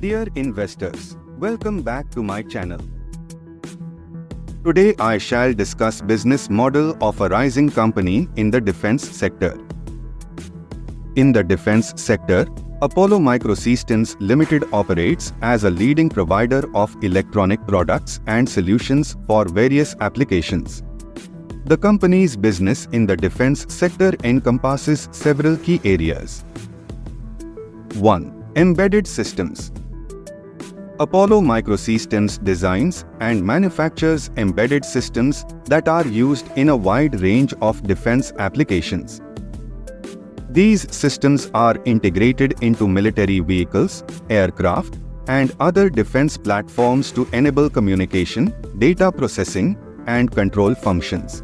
Dear investors, welcome back to my channel. Today I shall discuss business model of a rising company in the defense sector. In the defense sector, Apollo Microsystems Limited operates as a leading provider of electronic products and solutions for various applications. The company's business in the defense sector encompasses several key areas. 1. Embedded systems. Apollo Microsystems designs and manufactures embedded systems that are used in a wide range of defense applications. These systems are integrated into military vehicles, aircraft, and other defense platforms to enable communication, data processing, and control functions.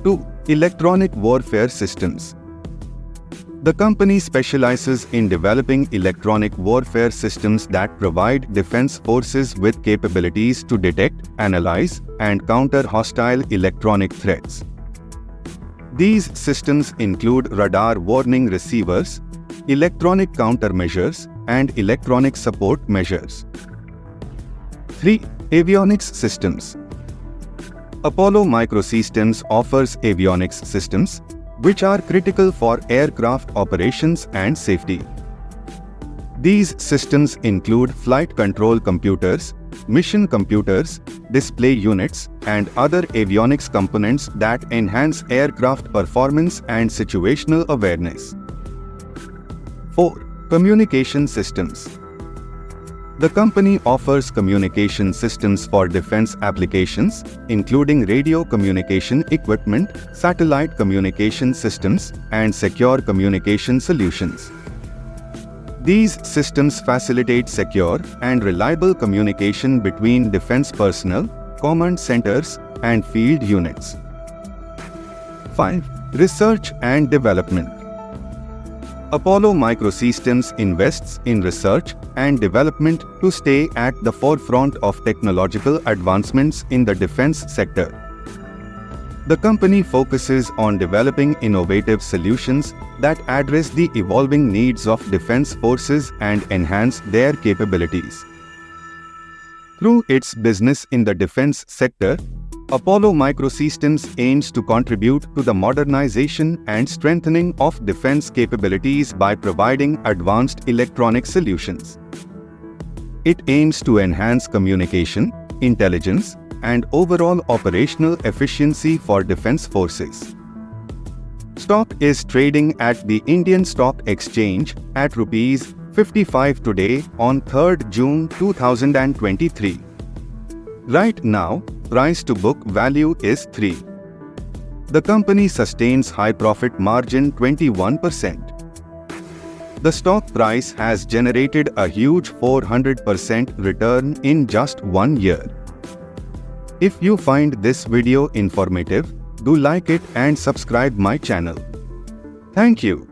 2. Electronic warfare systems. The company specializes in developing electronic warfare systems that provide defense forces with capabilities to detect, analyze, and counter hostile electronic threats. These systems include radar warning receivers, electronic countermeasures, and electronic support measures. 3. Avionics systems. Apollo Microsystems offers avionics systems, which are critical for aircraft operations and safety. These systems include flight control computers, mission computers, display units, and other avionics components that enhance aircraft performance and situational awareness. 4. Communication systems. The company offers communication systems for defense applications, including radio communication equipment, satellite communication systems, and secure communication solutions. These systems facilitate secure and reliable communication between defense personnel, command centers, and field units. 5. Research and development. Apollo Microsystems invests in research and development to stay at the forefront of technological advancements in the defense sector. The company focuses on developing innovative solutions that address the evolving needs of defense forces and enhance their capabilities. Through its business in the defense sector, Apollo Microsystems aims to contribute to the modernization and strengthening of defense capabilities by providing advanced electronic solutions. It aims to enhance communication, intelligence, and overall operational efficiency for defense forces. Stock is trading at the Indian Stock Exchange at Rs 55 today on 3rd June 2023. Right now, price to book value is 3. The company sustains high profit margin 21%. The stock price has generated a huge 400% return in just 1 year. If you find this video informative, do like it and subscribe my channel. Thank you.